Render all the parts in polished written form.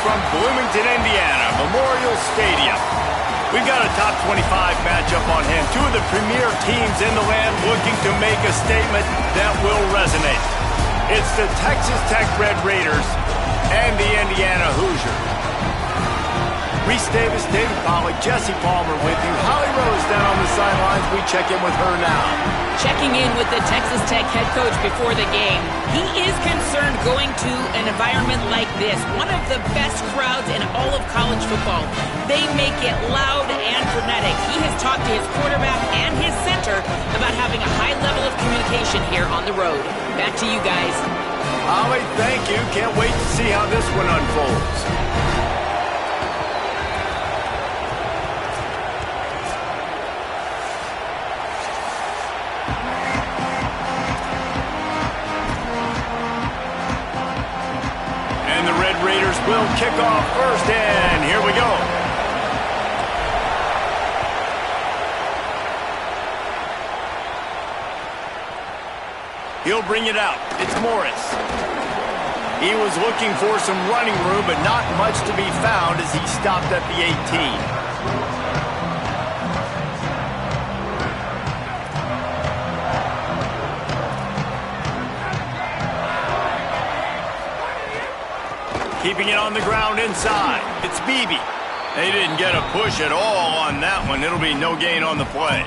from Bloomington, Indiana, Memorial Stadium. We've got a top 25 matchup on hand. Two of the premier teams in the land looking to make a statement that will resonate. It's the Texas Tech Red Raiders and the Indiana Hoosiers. Reese Davis, David Pollack, Jesse Palmer with you. Holly Rose down on the sidelines. We check in with her now. Checking in with the Texas Tech head coach before the game. He is concerned going to an environment like this, one of the best crowds in all of college football. They make it loud and frenetic. He has talked to his quarterback and his center about having a high level of communication here on the road. Back to you guys. Holly, thank you. Can't wait to see how this one unfolds. Will kick off first, and here we go. He'll bring it out. It's Morris. He was looking for some running room, but not much to be found as he stopped at the 18. Keeping it on the ground inside. It's Beebe. They didn't get a push at all on that one. It'll be no gain on the play.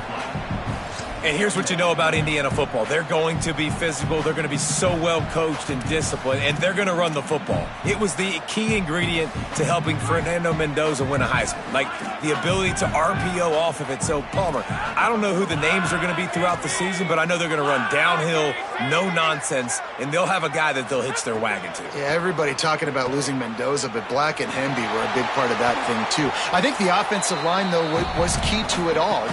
And here's what you know about Indiana football. They're going to be physical. They're going to be so well coached and disciplined, and they're going to run the football. It was the key ingredient to helping Fernando Mendoza win a Heisman. Like the ability to RPO off of it. So, Palmer, I don't know who the names are going to be throughout the season, but I know they're going to run downhill, no nonsense, and they'll have a guy that they'll hitch their wagon to. Yeah, everybody talking about losing Mendoza, but Black and Hemby were a big part of that thing, too. I think the offensive line, though, was key to it all.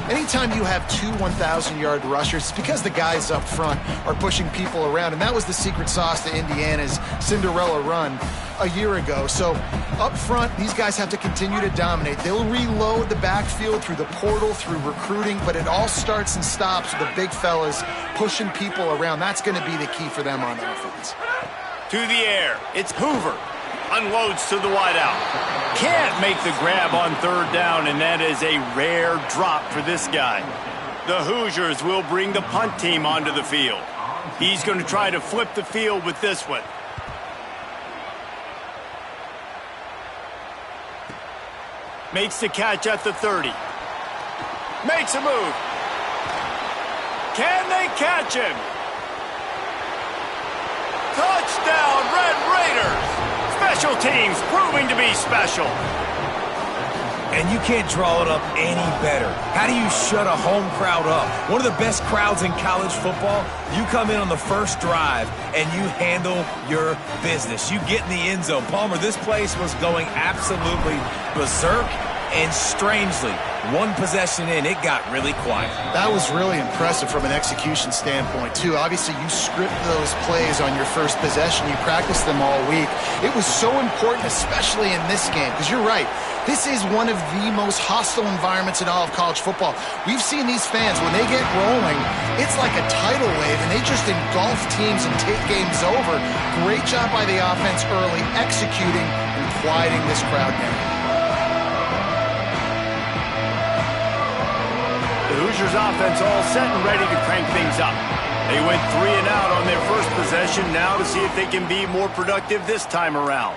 Anytime you have two 1,000-yard rushers, it's because the guys up front are pushing people around, and that was the secret sauce to Indiana's Cinderella run a year ago. So up front, these guys have to continue to dominate. They'll reload the backfield through the portal, through recruiting, but it all starts and stops with the big fellas pushing people around. That's going to be the key for them on offense. To the air, it's Hoover. Unloads to the wideout. Can't make the grab on third down, and that is a rare drop for this guy. The Hoosiers will bring the punt team onto the field. He's going to try to flip the field with this one. Makes the catch at the 30. Makes a move. Can they catch him? Touchdown, Red Raiders! Special teams proving to be special. And you can't draw it up any better. How do you shut a home crowd up? One of the best crowds in college football. You come in on the first drive and you handle your business. You get in the end zone. Palmer, this place was going absolutely berserk, and strangely, one possession in, it got really quiet. That was really impressive from an execution standpoint, too. Obviously, you script those plays on your first possession. You practice them all week. It was so important, especially in this game, because you're right. This is one of the most hostile environments in all of college football. We've seen these fans, when they get rolling, it's like a tidal wave, and they just engulf teams and take games over. Great job by the offense early, executing and quieting this crowd down. The Hoosiers offense all set and ready to crank things up. They went 3 and out on their first possession, now to see if they can be more productive this time around.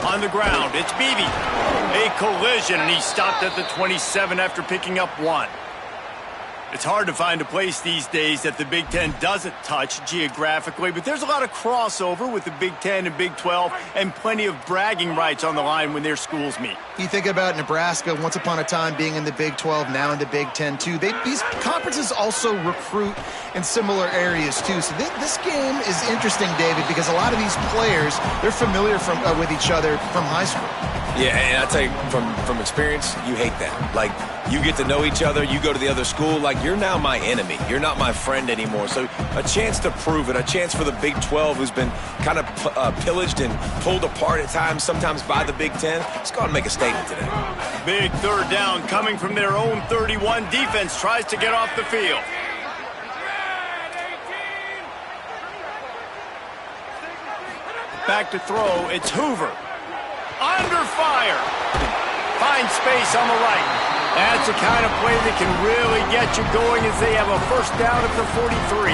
On the ground, it's Beebe. A collision, and he stopped at the 27 after picking up 1. It's hard to find a place these days that the Big Ten doesn't touch geographically, but there's a lot of crossover with the Big Ten and Big 12 and plenty of bragging rights on the line when their schools meet. You think about Nebraska, once upon a time being in the Big 12, now in the Big 10 too. These conferences also recruit in similar areas too. So this game is interesting, David, because a lot of these players, they're familiar with each other from high school. Yeah, and I tell you, from experience, you hate that. Like, you get to know each other, you go to the other school, like, you're now my enemy. You're not my friend anymore. So a chance to prove it, a chance for the Big 12, who's been kind of pillaged and pulled apart at times, sometimes by the Big 10. Let's go and make a statement today. Big third down coming from their own 31. Defense tries to get off the field. Back to throw. It's Hoover. Under fire. Finds space on the right. That's the kind of play that can really get you going as they have a first down at the 43.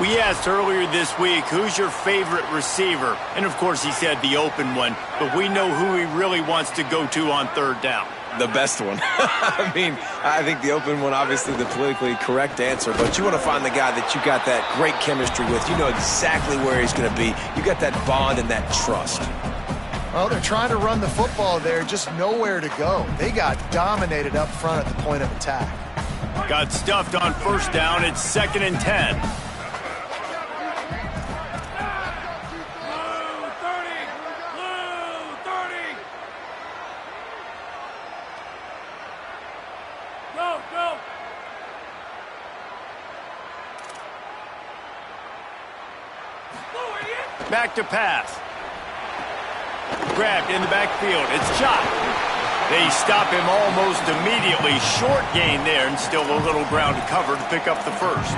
We asked earlier this week, who's your favorite receiver? And, of course, he said the open one. But we know who he really wants to go to on third down. The best one. I mean, I think the open one, obviously the politically correct answer, but you want to find the guy that you got that great chemistry with. You know exactly where he's going to be. You got that bond and that trust. Well, they're trying to run the football there, just nowhere to go. They got dominated up front at the point of attack. Got stuffed on first down. It's 2nd and 10. Back to pass. Grabbed in the backfield. It's shot. They stop him almost immediately. Short gain there, and still a little ground to cover to pick up the first.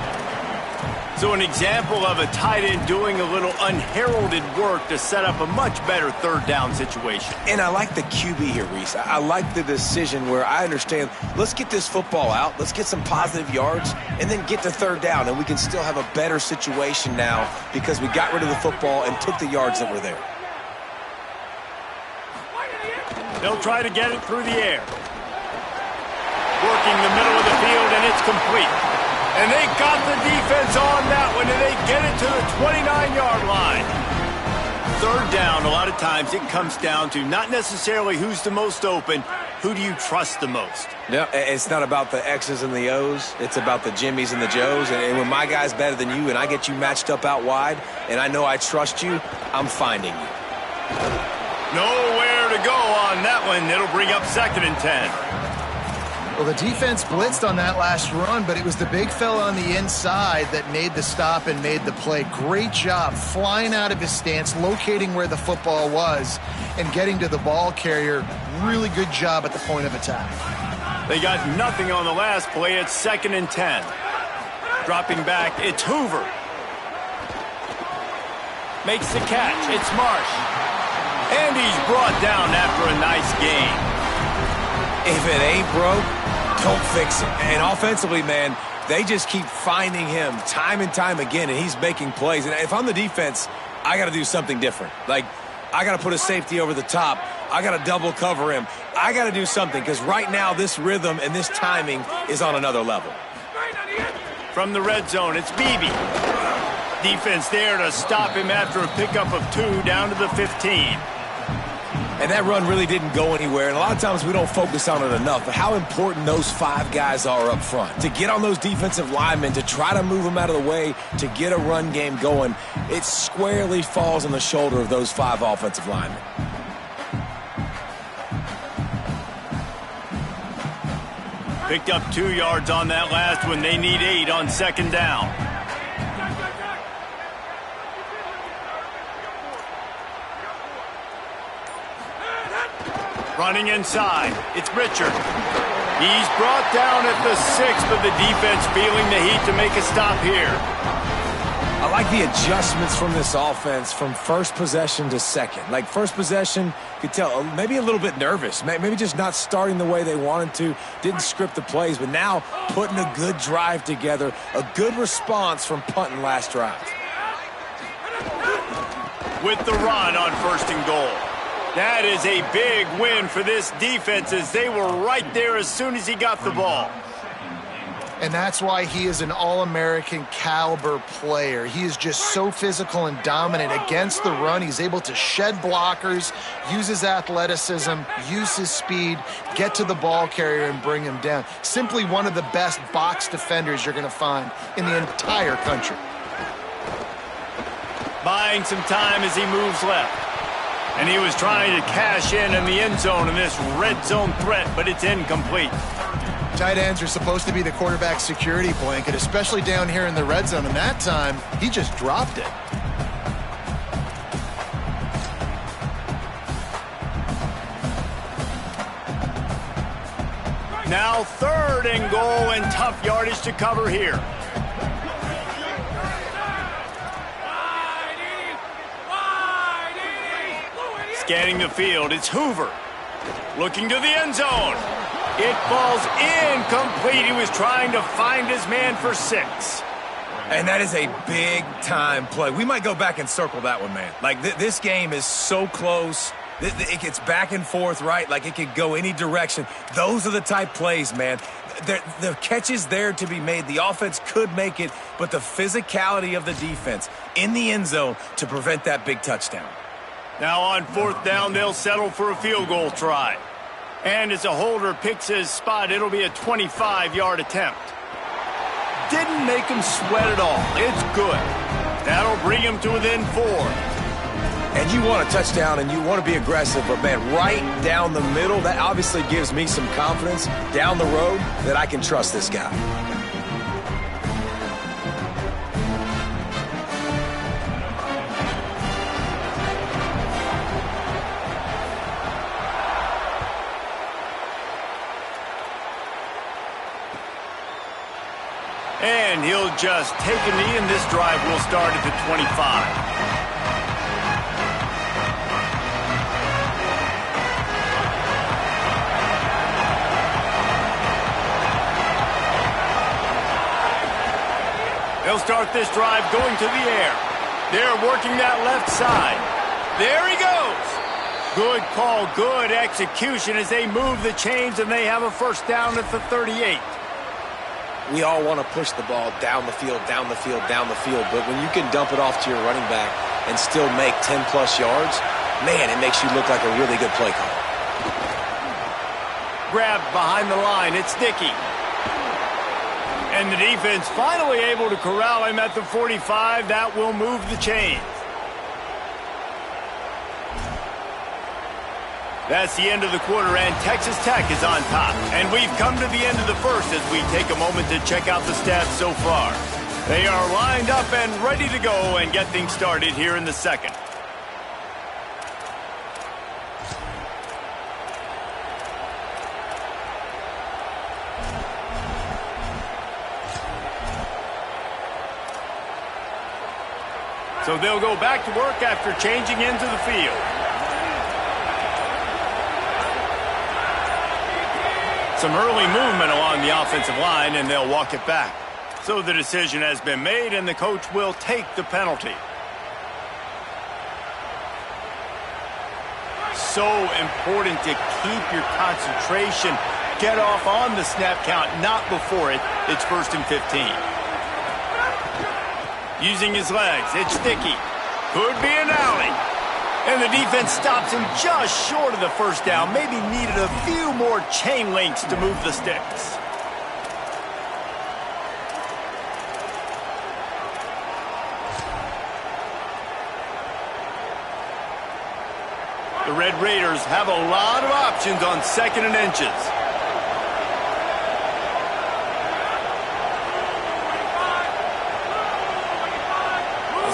So an example of a tight end doing a little unheralded work to set up a much better third down situation. And I like the QB here, Reese. I like the decision where I understand, let's get this football out, let's get some positive yards, and then get to third down, and we can still have a better situation now because we got rid of the football and took the yards that were there. They'll try to get it through the air. Working the middle of the field, and it's complete. And they got the defense on that one, and they get it to the 29-yard line. Third down, a lot of times it comes down to not necessarily who's the most open, who do you trust the most? No, it's not about the X's and the O's. It's about the Jimmys and the Joes. And when my guy's better than you and I get you matched up out wide and I know I trust you, I'm finding you. Nowhere to go on that one. It'll bring up 2nd and 10. Well, the defense blitzed on that last run, but it was the big fella on the inside that made the stop and made the play. Great job flying out of his stance, locating where the football was, and getting to the ball carrier. Really good job at the point of attack. They got nothing on the last play. It's 2nd and 10. Dropping back, it's Hoover. Makes the catch. It's Marsh. And he's brought down after a nice gain. If it ain't broke, don't fix it. And offensively, man, they just keep finding him time and time again, and he's making plays. And if I'm the defense, I got to do something different. Like, I got to put a safety over the top. I got to double cover him. I got to do something because right now this rhythm and this timing is on another level. From the red zone, it's Beebe. Defense there to stop him after a pickup of 2 down to the 15. And that run really didn't go anywhere, and a lot of times we don't focus on it enough, but how important those 5 guys are up front. To get on those defensive linemen, to try to move them out of the way, to get a run game going, it squarely falls on the shoulder of those 5 offensive linemen. Picked up 2 yards on that last one. They need 8 on 2nd down. Running inside, it's Richard. He's brought down at the 6, but the defense feeling the heat to make a stop here. I like the adjustments from this offense from first possession to second. Like first possession, you could tell maybe a little bit nervous, maybe just not starting the way they wanted to, didn't script the plays, but now putting a good drive together, a good response from punting last drive. With the run on 1st and goal. That is a big win for this defense as they were right there as soon as he got the ball. And that's why he is an All-American caliber player. He is just so physical and dominant against the run. He's able to shed blockers, use his athleticism, use his speed, get to the ball carrier and bring him down. Simply one of the best box defenders you're going to find in the entire country. Buying some time as he moves left. And he was trying to cash in the end zone in this red zone threat, but it's incomplete. Tight ends are supposed to be the quarterback's security blanket, especially down here in the red zone. And that time, he just dropped it. Now 3rd and goal and tough yardage to cover here. Scanning the field, it's Hoover. Looking to the end zone. It falls incomplete. He was trying to find his man for 6. And that is a big-time play. We might go back and circle that one, man. Like, this game is so close. It gets back and forth, right? Like, it could go any direction. Those are the type plays, man. The catch is there to be made. The offense could make it, but the physicality of the defense in the end zone to prevent that big touchdown. Now on 4th down, they'll settle for a field goal try. And as a holder picks his spot, it'll be a 25-yard attempt. Didn't make him sweat at all. It's good. That'll bring him to within 4. And you want a touchdown and you want to be aggressive, but, man, right down the middle, that obviously gives me some confidence down the road that I can trust this guy. And he'll just take a knee, and this drive will start at the 25. They'll start this drive going to the air. They're working that left side. There he goes. Good call, good execution as they move the chains, and they have a first down at the 38. We all want to push the ball down the field, down the field, down the field. But when you can dump it off to your running back and still make 10-plus yards, man, it makes you look like a really good play call. Grabbed behind the line. It's Dickey. And the defense finally able to corral him at the 45. That will move the chains. That's the end of the quarter, and Texas Tech is on top. And we've come to the end of the first as we take a moment to check out the stats so far. They are lined up and ready to go and get things started here in the second. So they'll go back to work after changing into the field. Some early movement along the offensive line, and they'll walk it back. So the decision has been made, and the coach will take the penalty. So important to keep your concentration. Get off on the snap count, not before it. It's 1st and 15. Using his legs, it's Dickey. Could be an alley. And the defense stops him just short of the first down. Maybe needed a few more chain links to move the sticks. The Red Raiders have a lot of options on 2nd and inches.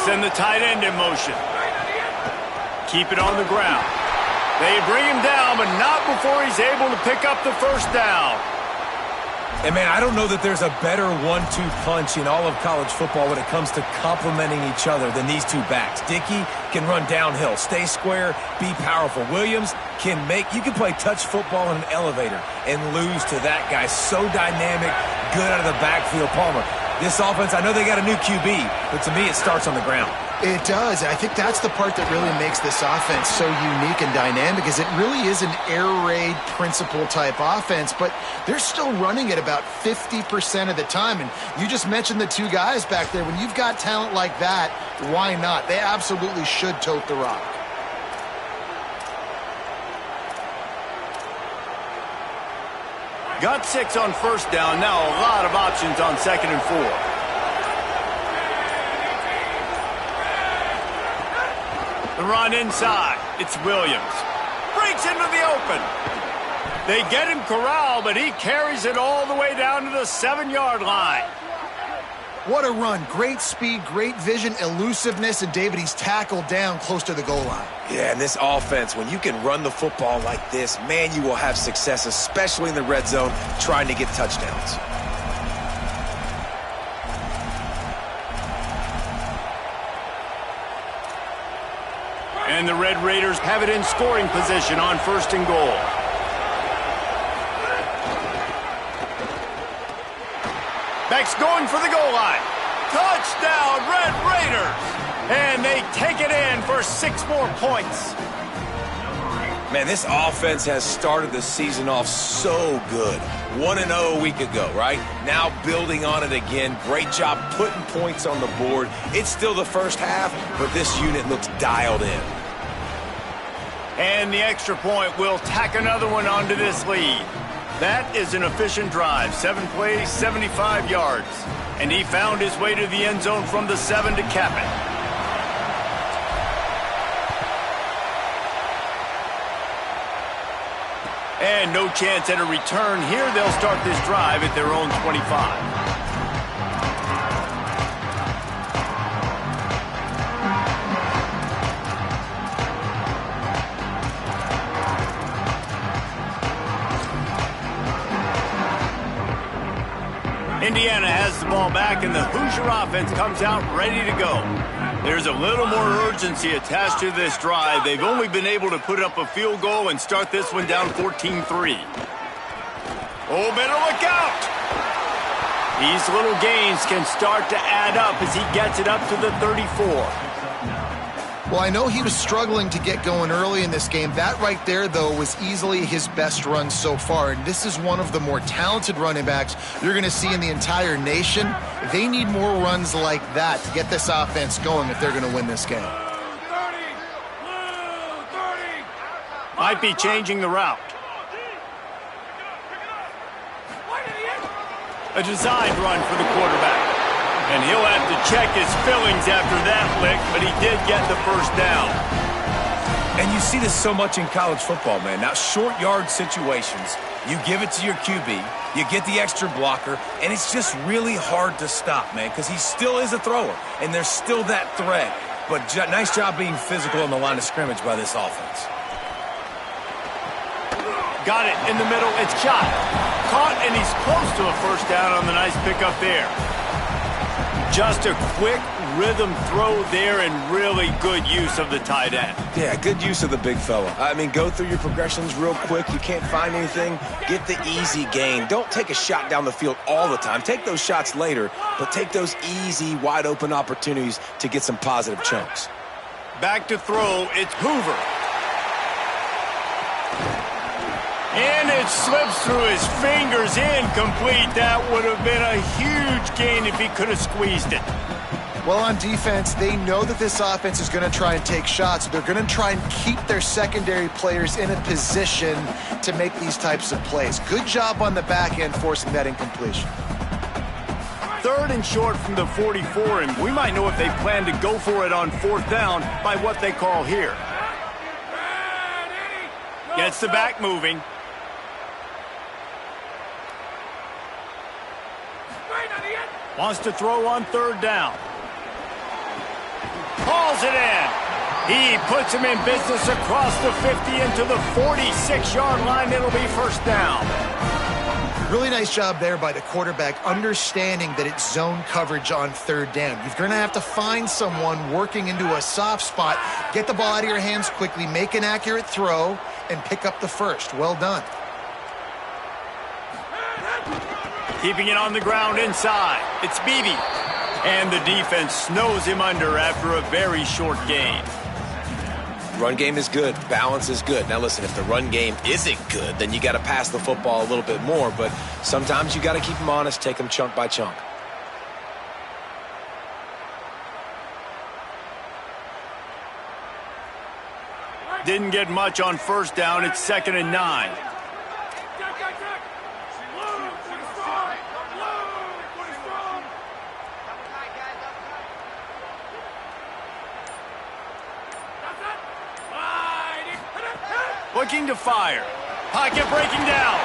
Send the tight end in motion. Keep it on the ground. They bring him down, but not before he's able to pick up the first down. And, man, I don't know that there's a better 1-2 punch in all of college football when it comes to complementing each other than these two backs. Dickey can run downhill, stay square, be powerful. Williams can you can play touch football in an elevator and lose to that guy. So dynamic, good out of the backfield. Palmer, this offense, I know they got a new QB, but to me it starts on the ground. It does. I think that's the part that really makes this offense so unique and dynamic is it really is an air raid principle type offense, but they're still running it about 50% of the time. And you just mentioned the two guys back there. When you've got talent like that, why not? They absolutely should tote the rock. Got 6 on first down. Now a lot of options on 2nd and 4. The run inside. It's Williams. Breaks into the open. They get him corralled, but he carries it all the way down to the 7-yard line. What a run. Great speed, great vision, elusiveness, and David, he's tackled down close to the goal line. Yeah, and this offense, when you can run the football like this, man, you will have success, especially in the red zone, trying to get touchdowns. And the Red Raiders have it in scoring position on 1st and goal. Beck's going for the goal line. Touchdown, Red Raiders! And they take it in for 6 more points. Man, this offense has started the season off so good. 1-0 a week ago, right? Now building on it again. Great job putting points on the board. It's still the first half, but this unit looks dialed in. And the extra point will tack another one onto this lead. That is an efficient drive. 7 plays, 75 yards. And he found his way to the end zone from the 7 to cap it. And no chance at a return here. They'll start this drive at their own 25. Indiana has the ball back, and the Hoosier offense comes out ready to go. There's a little more urgency attached to this drive. They've only been able to put up a field goal and start this one down 14-3. Oh, better look out! These little gains can start to add up as he gets it up to the 34. Well, I know he was struggling to get going early in this game. That right there, though, was easily his best run so far. And this is one of the more talented running backs you're going to see in the entire nation. They need more runs like that to get this offense going if they're going to win this game. Might be changing the route. A designed run for the quarterback. And he'll have to check his fillings after that lick, but he did get the first down. And you see this so much in college football, man. Now, short yard situations, you give it to your QB, you get the extra blocker, and it's just really hard to stop, man, because he still is a thrower, and there's still that threat. But nice job being physical on the line of scrimmage by this offense. Got it in the middle. It's shot. Caught, and he's close to a first down on the nice pickup there. Just a quick rhythm throw there and really good use of the tight end. Yeah, good use of the big fella. I mean, go through your progressions real quick. You can't find anything, get the easy gain. Don't take a shot down the field all the time. Take those shots later, but take those easy, wide-open opportunities to get some positive chunks. Back to throw, it's Hoover. And it slips through his fingers, incomplete. That would have been a huge gain if he could have squeezed it. Well, on defense, they know that this offense is going to try and take shots. They're going to try and keep their secondary players in a position to make these types of plays. Good job on the back end forcing that incompletion. 3rd and short from the 44, and we might know if they plan to go for it on 4th down by what they call here. Gets the back moving. Wants to throw on 3rd down. Hauls it in. He puts him in business across the 50 into the 46-yard line. It'll be 1st down. Really nice job there by the quarterback, understanding that it's zone coverage on 3rd down. You're going to have to find someone working into a soft spot, get the ball out of your hands quickly, make an accurate throw, and pick up the first. Well done. Keeping it on the ground inside. It's Beebe. And the defense snows him under after a very short gain. Run game is good. Balance is good. Now, listen, if the run game isn't good, then you got to pass the football a little bit more. But sometimes you got to keep them honest, take them chunk by chunk. Didn't get much on 1st down. It's 2nd and 9. Looking to fire. Pocket breaking down.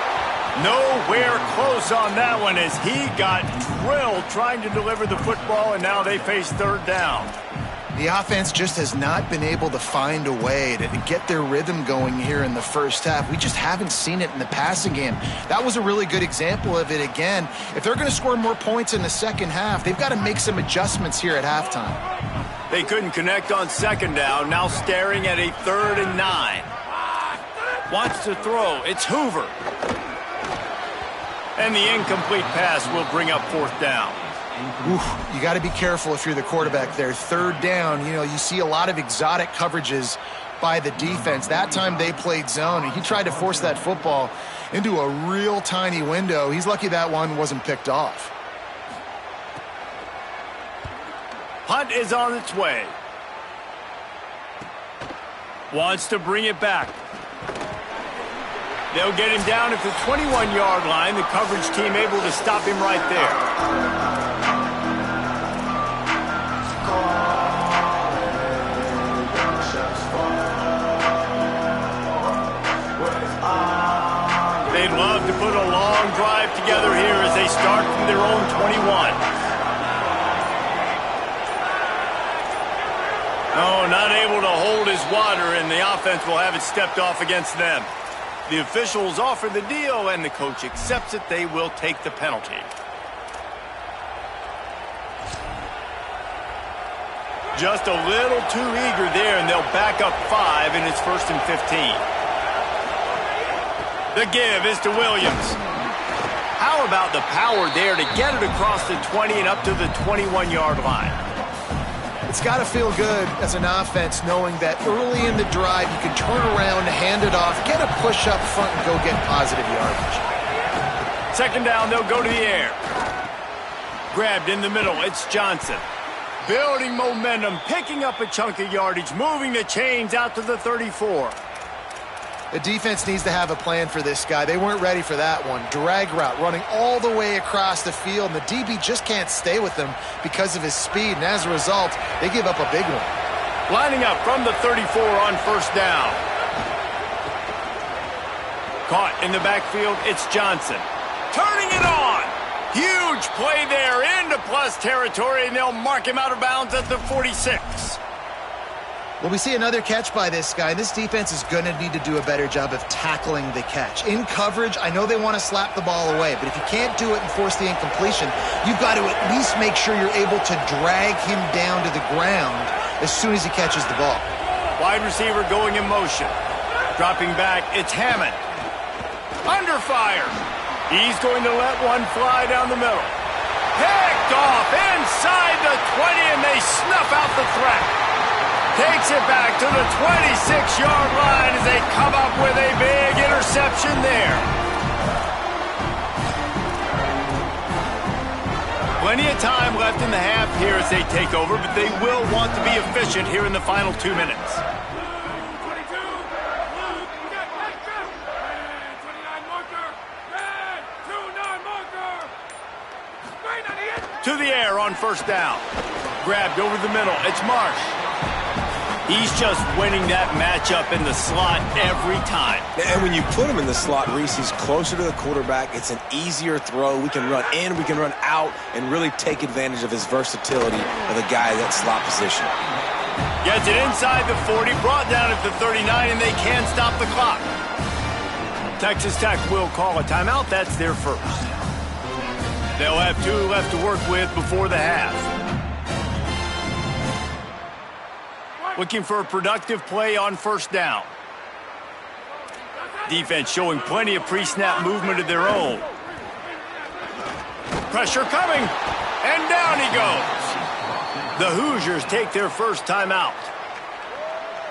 Nowhere close on that one as he got drilled trying to deliver the football, and now they face 3rd down. The offense just has not been able to find a way to get their rhythm going here in the first half. We just haven't seen it in the passing game. That was a really good example of it again. If they're going to score more points in the second half, they've got to make some adjustments here at halftime. They couldn't connect on second down, now staring at a 3rd and 9. Wants to throw. It's Hoover. And the incomplete pass will bring up 4th down. Oof, you got to be careful if you're the quarterback there. 3rd down, you see a lot of exotic coverages by the defense. That time they played zone, and he tried to force that football into a real tiny window. He's lucky that one wasn't picked off. Punt is on its way. Wants to bring it back. They'll get him down at the 21-yard line. The coverage team able to stop him right there. They'd love to put a long drive together here as they start from their own 21. No, not able to hold his water, and the offense will have it stepped off against them. The officials offer the deal, and the coach accepts it. They will take the penalty. Just a little too eager there, and they'll back up 5, and it's 1st and 15. The give is to Williams. How about the power there to get it across the 20 and up to the 21-yard line? It's got to feel good as an offense knowing that early in the drive you can turn around, hand it off, get a push up front, and go get positive yardage. 2nd down, they'll go to the air. Grabbed in the middle, it's Johnson. Building momentum, picking up a chunk of yardage, moving the chains out to the 34. The defense needs to have a plan for this guy. They weren't ready for that one. Drag route running all the way across the field, and the DB just can't stay with him because of his speed, and as a result, they give up a big one. Lining up from the 34 on 1st down. Caught in the backfield, it's Johnson. Turning it on. Huge play there into plus territory, and they'll mark him out of bounds at the 46. Well, we see another catch by this guy. This defense is going to need to do a better job of tackling the catch. In coverage, I know they want to slap the ball away, but if you can't do it and force the incompletion, you've got to at least make sure you're able to drag him down to the ground as soon as he catches the ball. Wide receiver going in motion. Dropping back, it's Hammond. Under fire. He's going to let one fly down the middle. Picked off inside the 20, and they snuff out the threat. Takes it back to the 26-yard line as they come up with a big interception there. Plenty of time left in the half here as they take over, but they will want to be efficient here in the final 2 minutes. To the air on 1st down. Grabbed over the middle. It's Marsh. He's just winning that matchup in the slot every time. And when you put him in the slot, Reese, he's closer to the quarterback. It's an easier throw. We can run in, we can run out, and really take advantage of his versatility of the guy in that slot position. Gets it inside the 40, brought down at the 39, and they can't stop the clock. Texas Tech will call a timeout. That's their first. They'll have 2 left to work with before the half. Looking for a productive play on 1st down. Defense showing plenty of pre-snap movement of their own. Pressure coming, and down he goes. The Hoosiers take their first timeout.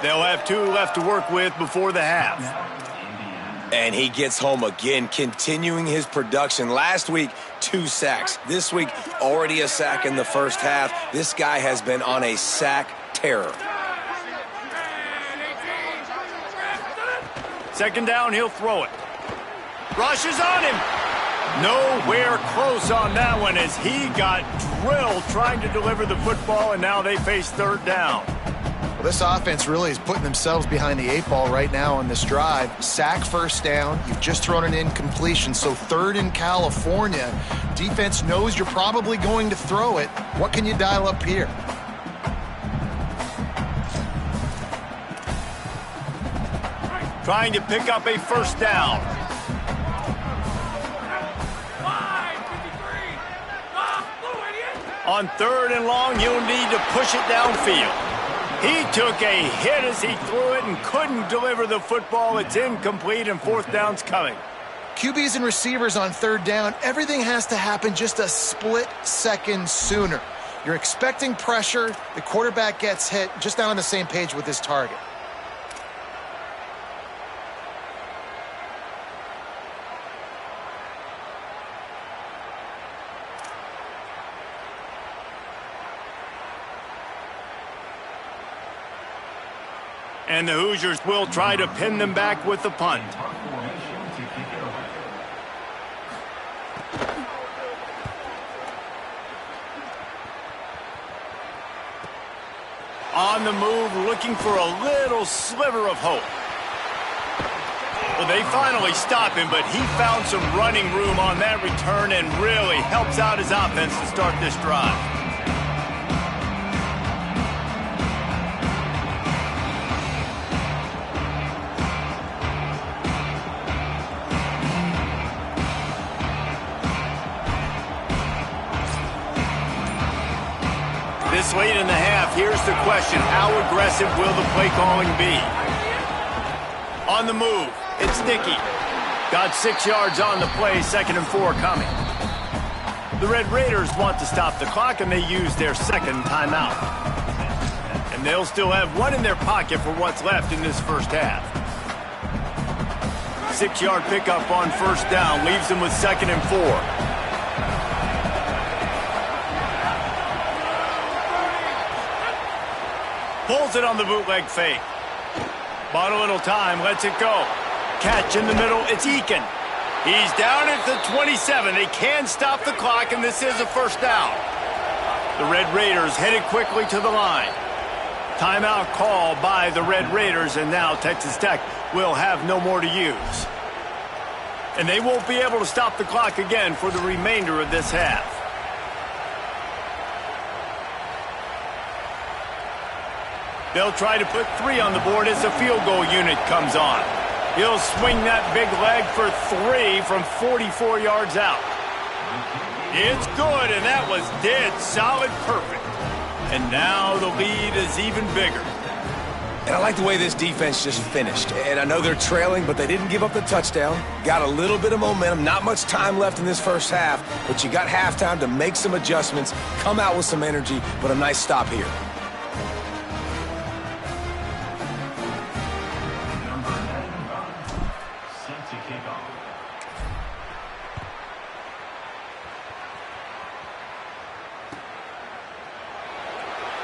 They'll have 2 left to work with before the half. And he gets home again, continuing his production. Last week, 2 sacks. This week, already a sack in the first half. This guy has been on a sack terror. 2nd down, he'll throw it. Rushes on him. Nowhere close on that one as he got drilled trying to deliver the football, and now they face 3rd down. Well, this offense really is putting themselves behind the 8 ball right now on this drive. Sack 1st down. You've just thrown an incompletion, so 3rd in California. Defense knows you're probably going to throw it. What can you dial up here? Trying to pick up a 1st down. On 3rd and long, you'll need to push it downfield. He took a hit as he threw it and couldn't deliver the football. It's incomplete, and 4th down's coming. QBs and receivers on 3rd down, everything has to happen just a split second sooner. You're expecting pressure, the quarterback gets hit, just not on the same page with his target. And the Hoosiers will try to pin them back with the punt. On the move, looking for a little sliver of hope. Well, they finally stop him, but he found some running room on that return and really helps out his offense to start this drive. This late in the half, here's the question. How aggressive will the play calling be? On the move, it's Dickey. Got 6 yards on the play, 2nd and 4 coming. The Red Raiders want to stop the clock, and they use their 2nd timeout. And they'll still have 1 in their pocket for what's left in this first half. 6-yard pickup on 1st down, leaves them with 2nd and 4. Pulls it on the bootleg fake. Bought a little time, lets it go. Catch in the middle, it's Eakin. He's down at the 27. They can stop the clock, and this is a 1st down. The Red Raiders headed quickly to the line. Timeout call by the Red Raiders, and now Texas Tech will have no more to use. And they won't be able to stop the clock again for the remainder of this half. They'll try to put 3 on the board as the field goal unit comes on. He'll swing that big leg for 3 from 44 yards out. It's good, and that was dead solid perfect. And now the lead is even bigger. And I like the way this defense just finished. And I know they're trailing, but they didn't give up the touchdown. Got a little bit of momentum. Not much time left in this first half, but you got halftime to make some adjustments, come out with some energy, but a nice stop here.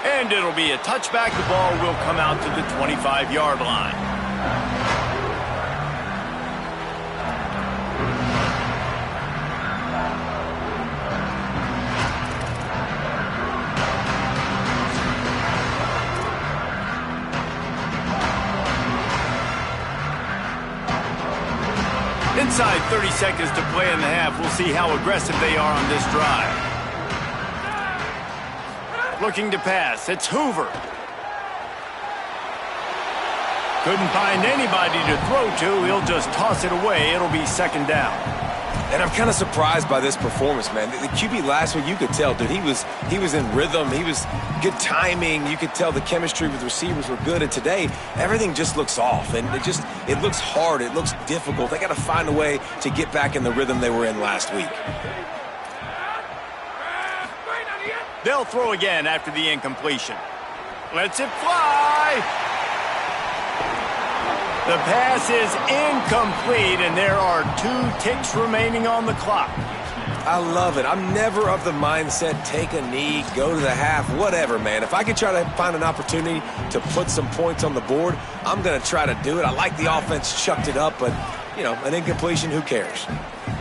And it'll be a touchback. The ball will come out to the 25-yard line. Inside 30 seconds to play in the half. We'll see how aggressive they are on this drive. Looking to pass. It's Hoover. Couldn't find anybody to throw to. He'll just toss it away. It'll be 2nd down. And I'm kind of surprised by this performance, man. The QB last week, you could tell, dude, he was in rhythm. He was good timing. You could tell the chemistry with receivers were good. And today, everything just looks off. And it looks hard. It looks difficult. They got to find a way to get back in the rhythm they were in last week. They'll throw again after the incompletion. Lets it fly. The pass is incomplete, and there are 2 ticks remaining on the clock. I love it. I'm never of the mindset, take a knee, go to the half, whatever, man. If I can try to find an opportunity to put some points on the board, I'm going to try to do it. I like the offense chucked it up, but, you know, an incompletion, who cares?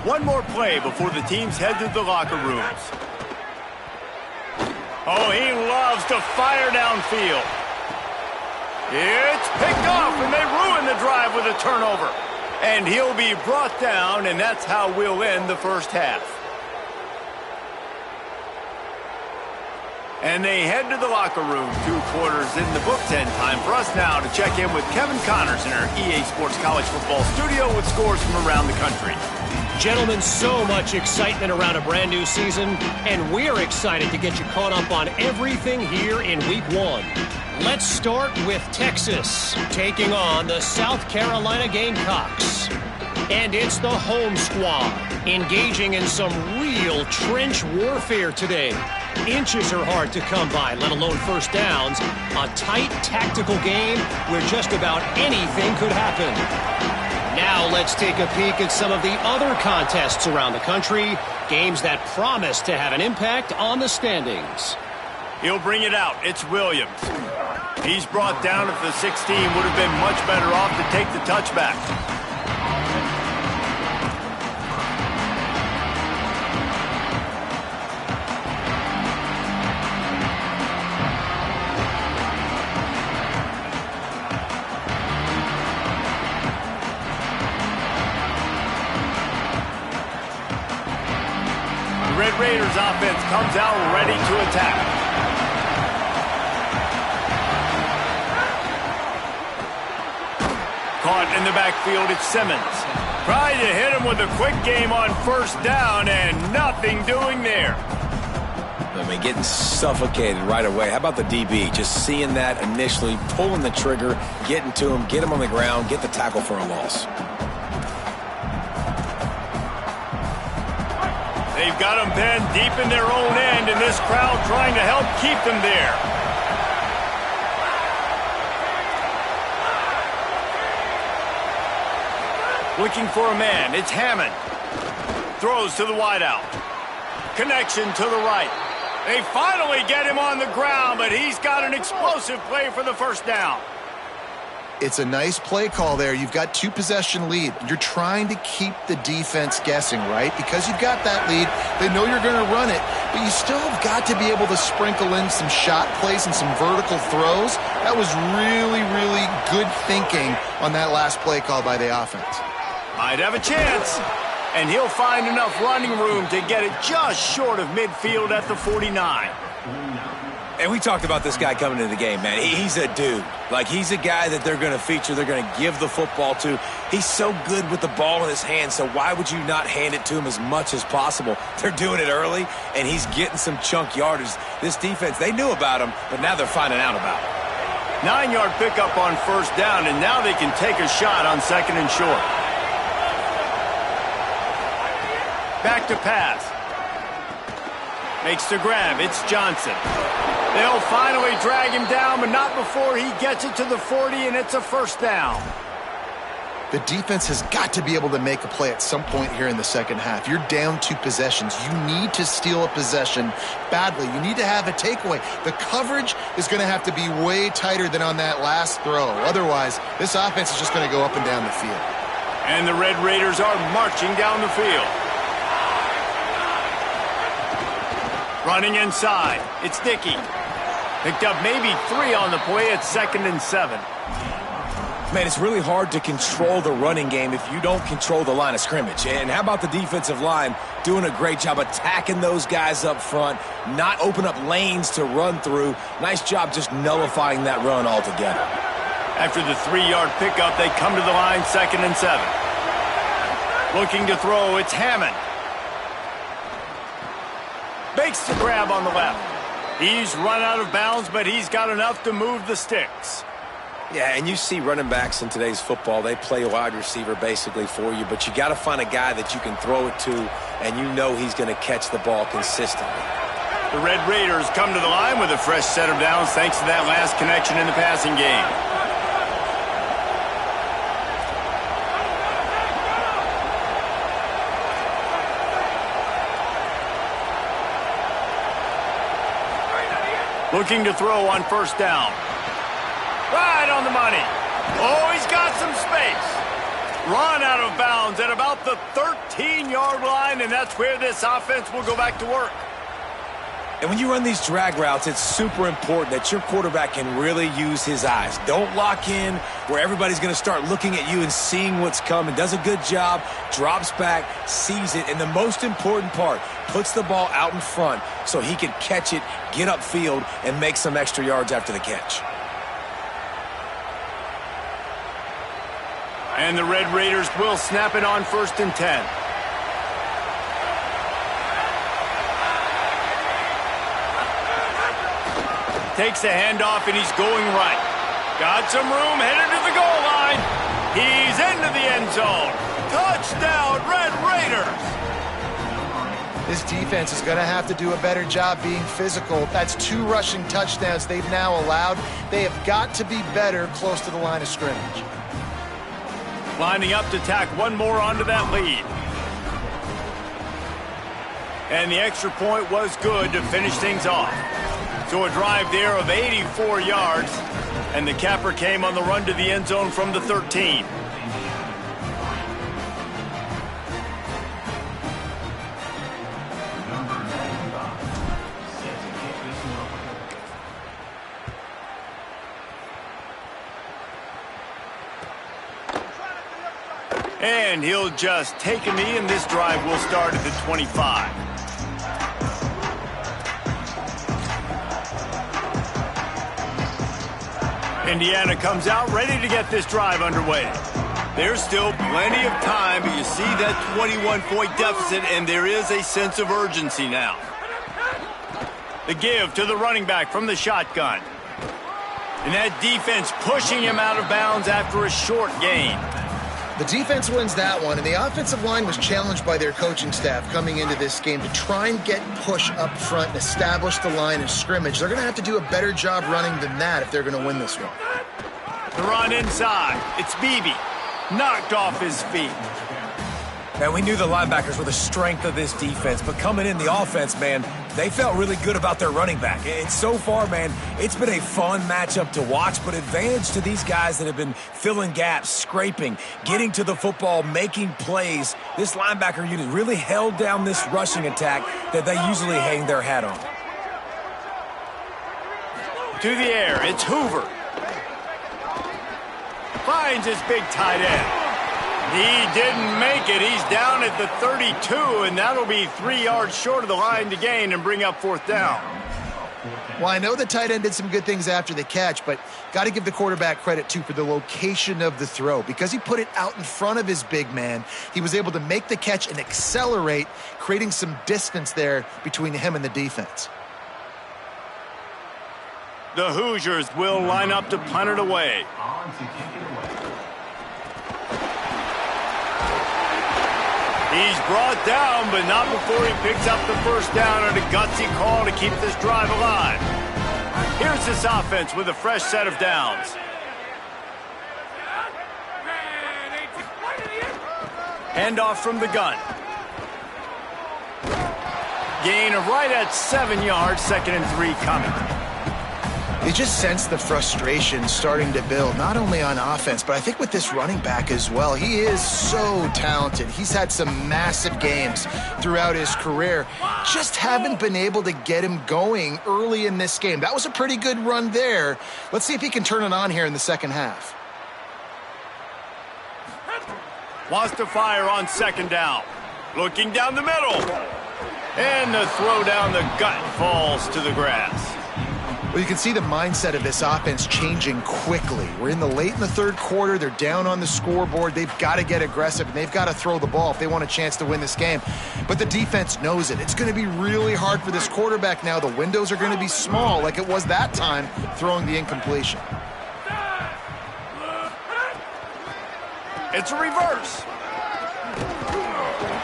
One more play before the teams head to the locker rooms. Oh, he loves to fire downfield. It's picked off, and they ruin the drive with a turnover. And he'll be brought down, and that's how we'll end the first half. And they head to the locker room. 2 quarters in the books, and time for us now to check in with Kevin Connors in our EA Sports College Football studio with scores from around the country. Gentlemen, so much excitement around a brand new season, and we're excited to get you caught up on everything here in Week 1. Let's start with Texas taking on the South Carolina Gamecocks. And it's the home squad engaging in some real trench warfare today. Inches are hard to come by, let alone first downs. A tight tactical game where just about anything could happen. Now let's take a peek at some of the other contests around the country, games that promise to have an impact on the standings. He'll bring it out. It's Williams. He's brought down at the 16. Would have been much better off to take the touchback. Red Raiders offense comes out ready to attack. Caught in the backfield, it's Simmons. Tried to hit him with a quick game on first down, and nothing doing there. I mean, getting suffocated right away. How about the DB? Just seeing that initially, pulling the trigger, getting to him, get him on the ground, get the tackle for a loss. They've got them pinned deep in their own end, and this crowd trying to help keep them there. Looking for a man. It's Hammond. Throws to the wideout. Connection to the right. They finally get him on the ground, but he's got an explosive play for the first down. It's a nice play call there. You've got 2-possession lead. You're trying to keep the defense guessing, right? Because you've got that lead. They know you're going to run it, but you still have got to be able to sprinkle in some shot plays and some vertical throws. That was really, really good thinking on that last play call by the offense. Might have a chance, and he'll find enough running room to get it just short of midfield at the 49. And we talked about this guy coming into the game, man. He's a dude. Like, he's a guy that they're going to feature, they're going to give the football to. He's so good with the ball in his hand, so why would you not hand it to him as much as possible? They're doing it early, and he's getting some chunk yardage. This defense, they knew about him, but now they're finding out about him. 9-yard pickup on first down, and now they can take a shot on second and short. Back to pass. Makes the grab. It's Johnson. They'll finally drag him down, but not before he gets it to the 40, and it's a first down. The defense has got to be able to make a play at some point here in the second half. You're down 2 possessions. You need to steal a possession badly. You need to have a takeaway. The coverage is going to have to be way tighter than on that last throw. Otherwise, this offense is just going to go up and down the field. And the Red Raiders are marching down the field. Running inside. It's Dickey. Picked up maybe 3 on the play at 2nd and 7. Man, it's really hard to control the running game if you don't control the line of scrimmage. And how about the defensive line doing a great job attacking those guys up front, not open up lanes to run through. Nice job just nullifying that run altogether. After the 3-yard pickup, they come to the line 2nd and 7. Looking to throw, it's Hammond. Makes the grab on the left. He's run out of bounds, but he's got enough to move the sticks. Yeah, and you see running backs in today's football, they play a wide receiver basically for you, but you got to find a guy that you can throw it to, and you know he's going to catch the ball consistently. The Red Raiders come to the line with a fresh set of downs thanks to that last connection in the passing game. Looking to throw on first down. Right on the money. Oh, he's got some space. Run out of bounds at about the 13-yard line, and that's where this offense will go back to work. And when you run these drag routes, it's super important that your quarterback can really use his eyes. Don't lock in where everybody's going to start looking at you and seeing what's coming. Does a good job, drops back, sees it, and the most important part, puts the ball out in front so he can catch it, get upfield, and make some extra yards after the catch. And the Red Raiders will snap it on 1st and 10. Takes the handoff, and he's going right. Got some room, headed to the goal line. He's into the end zone. Touchdown, Red Raiders! This defense is going to have to do a better job being physical. That's 2 rushing touchdowns they've now allowed. They have got to be better close to the line of scrimmage. Lining up to tack one more onto that lead. And the extra point was good to finish things off. So a drive there of 84 yards, and the capper came on the run to the end zone from the 13. And he'll just take a knee, and this drive will start at the 25. Indiana comes out ready to get this drive underway. There's still plenty of time, but you see that 21-point deficit, and there is a sense of urgency now. The give to the running back from the shotgun. And that defense pushing him out of bounds after a short gain. The defense wins that one, and the offensive line was challenged by their coaching staff coming into this game to try and get push up front and establish the line of scrimmage. They're going to have to do a better job running than that if they're going to win this one. The run inside. It's Beebe. Knocked off his feet. And we knew the linebackers were the strength of this defense, but coming in the offense, man, they felt really good about their running back. And so far, man, it's been a fun matchup to watch, but advantage to these guys that have been filling gaps, scraping, getting to the football, making plays. This linebacker unit really held down this rushing attack that they usually hang their hat on. To the air, it's Hoover. Finds his big tight end. He didn't make it. He's down at the 32, and that'll be 3 yards short of the line to gain and bring up 4th down. Well, I know the tight end did some good things after the catch, but got to give the quarterback credit, too, for the location of the throw. Because he put it out in front of his big man, he was able to make the catch and accelerate, creating some distance there between him and the defense. The Hoosiers will line up to punt it away. He's brought down, but not before he picks up the 1st down and a gutsy call to keep this drive alive. Here's this offense with a fresh set of downs. Handoff from the gun. Gain of right at 7 yards, 2nd and 3 coming. You just sense the frustration starting to build, not only on offense, but I think with this running back as well. He is so talented. He's had some massive games throughout his career. Just haven't been able to get him going early in this game. That was a pretty good run there. Let's see if he can turn it on here in the second half. Wants to fire on 2nd down. Looking down the middle. And the throw down the gut falls to the grass. Well, you can see the mindset of this offense changing quickly. We're in the late in the 3rd quarter. They're down on the scoreboard. They've got to get aggressive, and they've got to throw the ball if they want a chance to win this game. But the defense knows it. It's going to be really hard for this quarterback now. The windows are going to be small like it was that time throwing the incompletion. It's a reverse.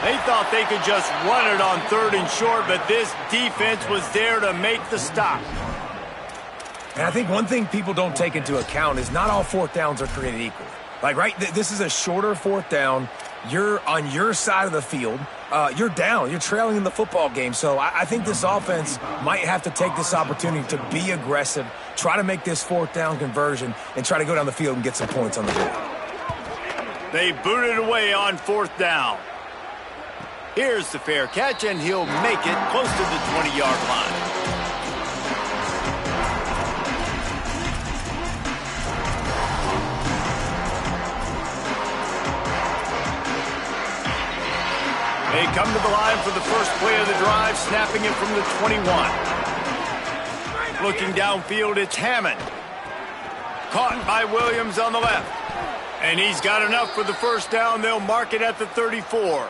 They thought they could just run it on 3rd and short, but this defense was there to make the stop. And I think one thing people don't take into account is not all 4th downs are created equal. Like, right, this is a shorter 4th down. You're on your side of the field. You're down. You're trailing in the football game. So I think this offense might have to take this opportunity to be aggressive, try to make this 4th down conversion, and try to go down the field and get some points on the board. They boot it away on 4th down. Here's the fair catch, and he'll make it close to the 20-yard line. They come to the line for the first play of the drive, snapping it from the 21. Looking downfield, it's Hammond. Caught by Williams on the left. And he's got enough for the first down. They'll mark it at the 34.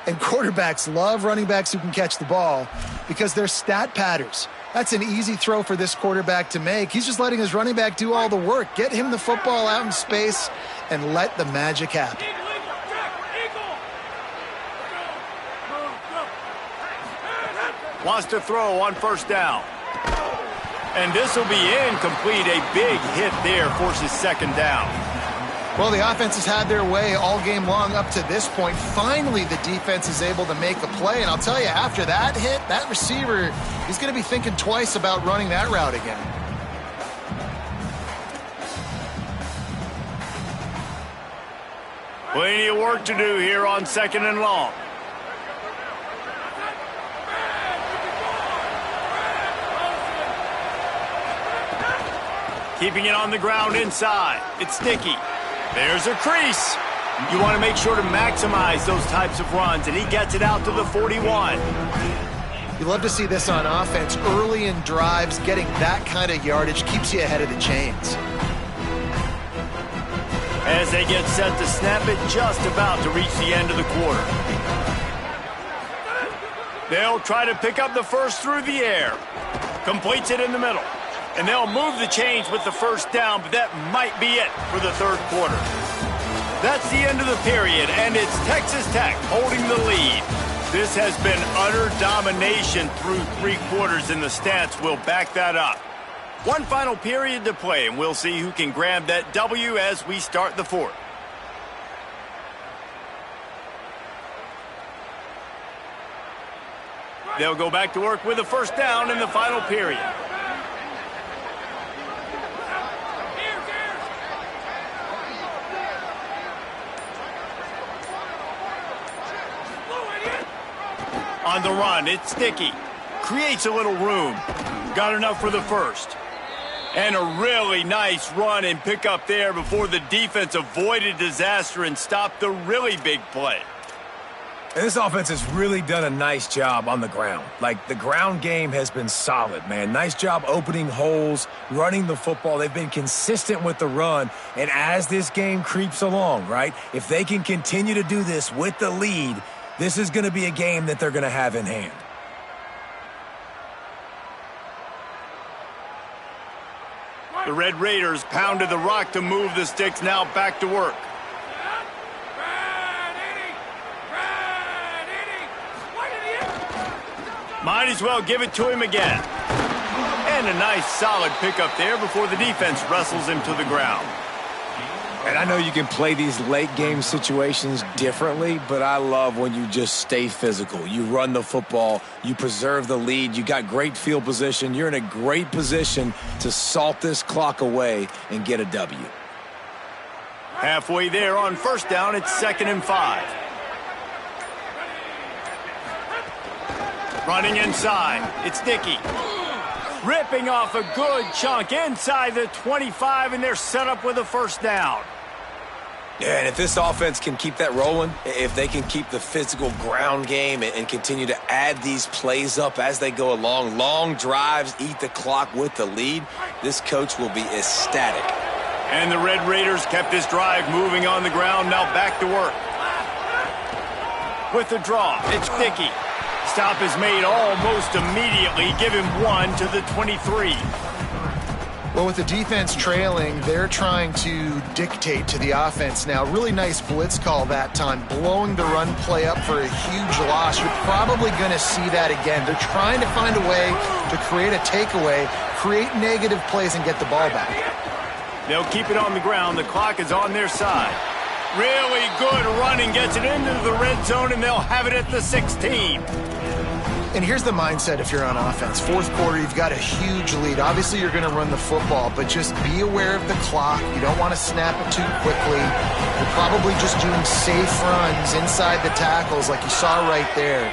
And quarterbacks love running backs who can catch the ball because they're stat patters. That's an easy throw for this quarterback to make. He's just letting his running back do all the work. Get him the football out in space and let the magic happen. Wants to throw on first down. And this will be incomplete. A big hit there forces second down. Well, the offense has had their way all game long up to this point. Finally, the defense is able to make a play. And I'll tell you, after that hit, that receiver, he's going to be thinking twice about running that route again. Plenty of work to do here on second and long. Keeping it on the ground inside. It's Sticky. There's a crease. You want to make sure to maximize those types of runs, and he gets it out to the 41. You love to see this on offense. Early in drives, getting that kind of yardage keeps you ahead of the chains. As they get set to snap it, just about to reach the end of the quarter. They'll try to pick up the first through the air. Completes it in the middle. And they'll move the chains with the first down, but that might be it for the third quarter. That's the end of the period, and it's Texas Tech holding the lead. This has been utter domination through 3 quarters, and the stats will back that up. One final period to play, and we'll see who can grab that W as we start the fourth. They'll go back to work with a first down in the final period. On the run, it's Sticky. Creates a little room. Got enough for the first. And a really nice run and pick up there before the defense avoided disaster and stopped the really big play. And this offense has really done a nice job on the ground. Like, the ground game has been solid, man. Nice job opening holes, running the football. They've been consistent with the run. And as this game creeps along, right, if they can continue to do this with the lead, this is going to be a game that they're going to have in hand. The Red Raiders pounded the rock to move the sticks, now back to work. Might as well give it to him again. And a nice solid pickup there before the defense wrestles him to the ground. And I know you can play these late game situations differently, but I love when you just stay physical. You run the football, you preserve the lead, you got great field position. You're in a great position to salt this clock away and get a W. Halfway there on first down, it's 2nd and 5. Running inside, it's Dickey. Ripping off a good chunk inside the 25, and they're set up with a first down. Yeah, and if this offense can keep that rolling, if they can keep the physical ground game and continue to add these plays up as they go along, long drives, eat the clock with the lead, this coach will be ecstatic. And the Red Raiders kept this drive moving on the ground, now back to work. With the draw, it's Dickey. Stop is made almost immediately. Give him 1 to the 23. Well, with the defense trailing, they're trying to dictate to the offense now. Really nice blitz call that time, blowing the run play up for a huge loss. You're probably going to see that again. They're trying to find a way to create a takeaway, create negative plays, and get the ball back. They'll keep it on the ground. The clock is on their side. Really good running, gets it into the red zone, and they'll have it at the 16. And here's the mindset if you're on offense. Fourth quarter, you've got a huge lead. Obviously, you're going to run the football, but just be aware of the clock. You don't want to snap it too quickly. You're probably just doing safe runs inside the tackles like you saw right there.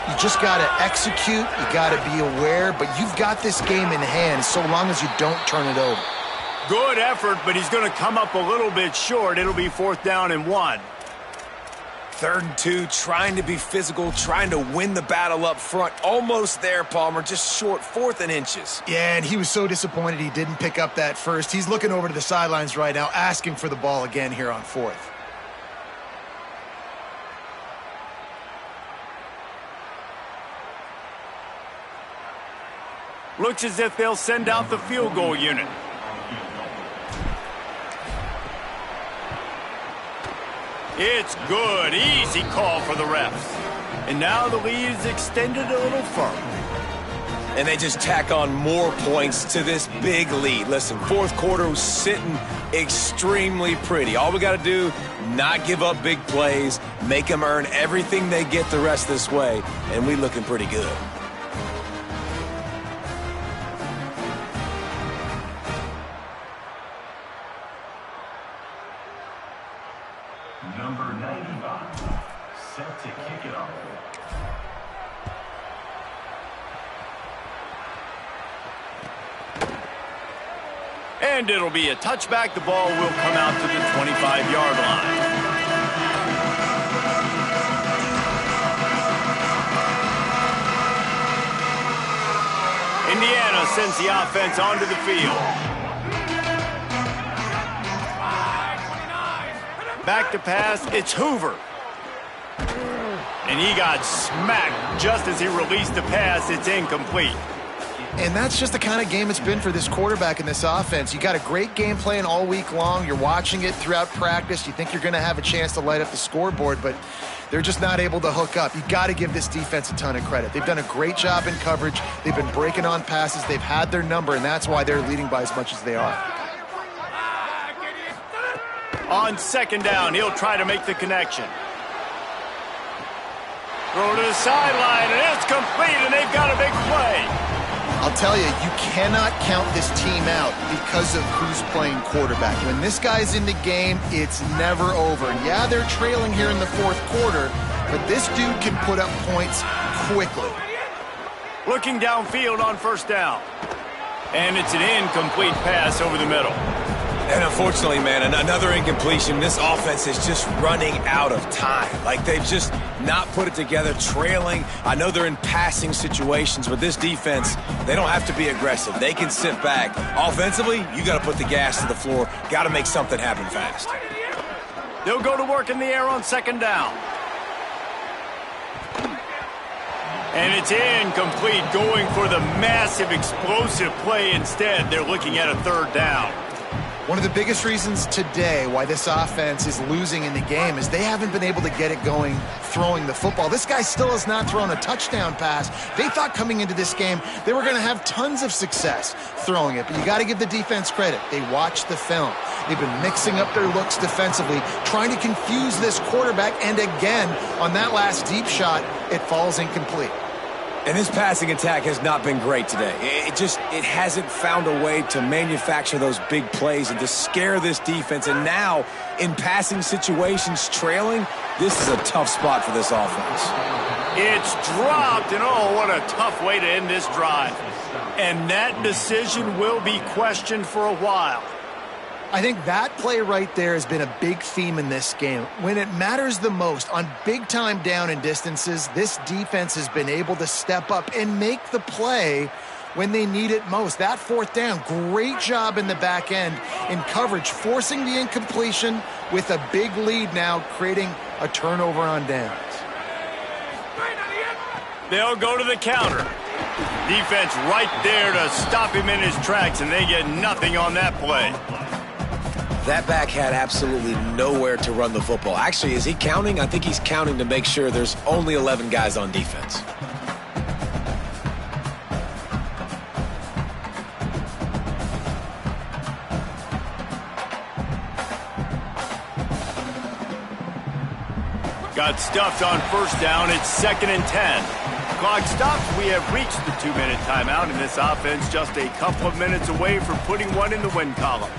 You just got to execute. You got to be aware, but you've got this game in hand so long as you don't turn it over. Good effort, but he's going to come up a little bit short. It'll be 4th down and 1. 3rd and 2, trying to be physical, trying to win the battle up front. Almost there, Palmer, just short, 4th and inches. Yeah, and he was so disappointed he didn't pick up that first. He's looking over to the sidelines right now, asking for the ball again here on 4th. Looks as if they'll send out the field goal unit. It's good. Easy call for the refs. And now the lead is extended a little further. And they just tack on more points to this big lead. Listen, 4th quarter was sitting extremely pretty. All we got to do, not give up big plays, make them earn everything they get the rest of this way, and we looking pretty good. Number 95, set to kick it off. And it'll be a touchback. The ball will come out to the 25-yard line. Indiana sends the offense onto the field. Back to pass, it's Hoover. And he got smacked just as he released the pass. It's incomplete. And that's just the kind of game it's been for this quarterback in this offense. You got a great game plan all week long. You're watching it throughout practice. You think you're going to have a chance to light up the scoreboard, but they're just not able to hook up. You got to give this defense a ton of credit. They've done a great job in coverage. They've been breaking on passes. They've had their number, and that's why they're leading by as much as they are. On 2nd down, he'll try to make the connection. Throw to the sideline, and it's complete, and they've got a big play. I'll tell you, you cannot count this team out because of who's playing quarterback. When this guy's in the game, it's never over. Yeah, they're trailing here in the 4th quarter, but this dude can put up points quickly. Looking downfield on 1st down. And it's an incomplete pass over the middle. And unfortunately, man, another incompletion. This offense is just running out of time. Like, they've just not put it together, trailing. I know they're in passing situations, but this defense, they don't have to be aggressive. They can sit back. Offensively, you got to put the gas to the floor. Got to make something happen fast. They'll go to work in the air on 2nd down. And it's incomplete, going for the massive explosive play instead. They're looking at a 3rd down. One of the biggest reasons today why this offense is losing in the game is they haven't been able to get it going throwing the football. This guy still has not thrown a touchdown pass. They thought coming into this game they were going to have tons of success throwing it, but you got to give the defense credit. They watched the film. They've been mixing up their looks defensively, trying to confuse this quarterback, and again, on that last deep shot, it falls incomplete. And this passing attack has not been great today. It hasn't found a way to manufacture those big plays and to scare this defense. And now, in passing situations, trailing, this is a tough spot for this offense. It's dropped, and oh, what a tough way to end this drive. And that decision will be questioned for a while. I think that play right there has been a big theme in this game. When it matters the most, on big-time down and distances, this defense has been able to step up and make the play when they need it most. That 4th down, great job in the back end in coverage, forcing the incompletion with a big lead now, creating a turnover on downs. They'll go to the counter. Defense right there to stop him in his tracks, and they get nothing on that play. That back had absolutely nowhere to run the football. Actually, is he counting? I think he's counting to make sure there's only 11 guys on defense. Got stuffed on 1st down. It's 2nd and 10. Clock stops. We have reached the 2-minute timeout, and this offense just a couple of minutes away from putting one in the win column.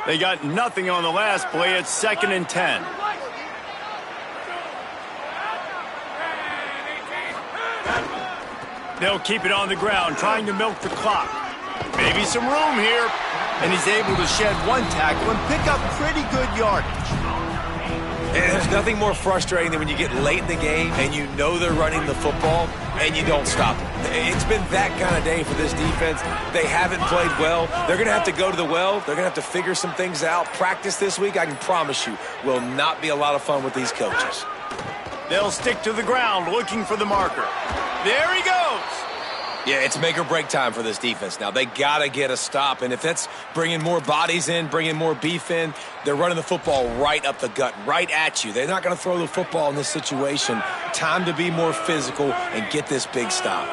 They got nothing on the last play. It's 2nd and 10. They'll keep it on the ground, trying to milk the clock. Maybe some room here. And he's able to shed one tackle and pick up pretty good yardage. And there's nothing more frustrating than when you get late in the game and you know they're running the football and you don't stop them. It's been that kind of day for this defense. They haven't played well. They're going to have to go to the well. They're going to have to figure some things out. Practice this week, I can promise you, will not be a lot of fun with these coaches. They'll stick to the ground looking for the marker. There he goes. Yeah, it's make or break time for this defense now. They got to get a stop, and if that's bringing more bodies in, bringing more beef in, they're running the football right up the gut, right at you. They're not going to throw the football in this situation. Time to be more physical and get this big stop.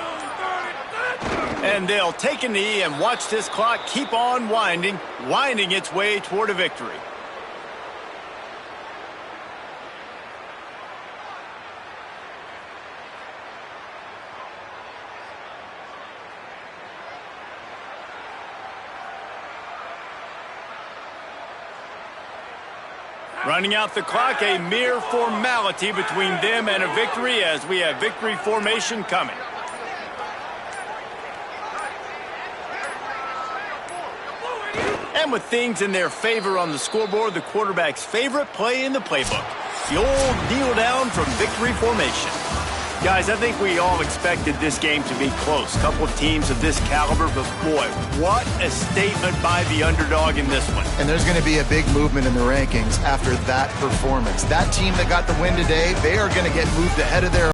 And they'll take a knee and watch this clock keep on winding its way toward a victory. Running out the clock, a mere formality between them and a victory as we have victory formation coming. And with things in their favor on the scoreboard, the quarterback's favorite play in the playbook, the old kneel down from victory formation. Guys, I think we all expected this game to be close. Couple of teams of this caliber, but boy, what a statement by the underdog in this one. And there's going to be a big movement in the rankings after that performance. That team that got the win today, they are going to get moved ahead of their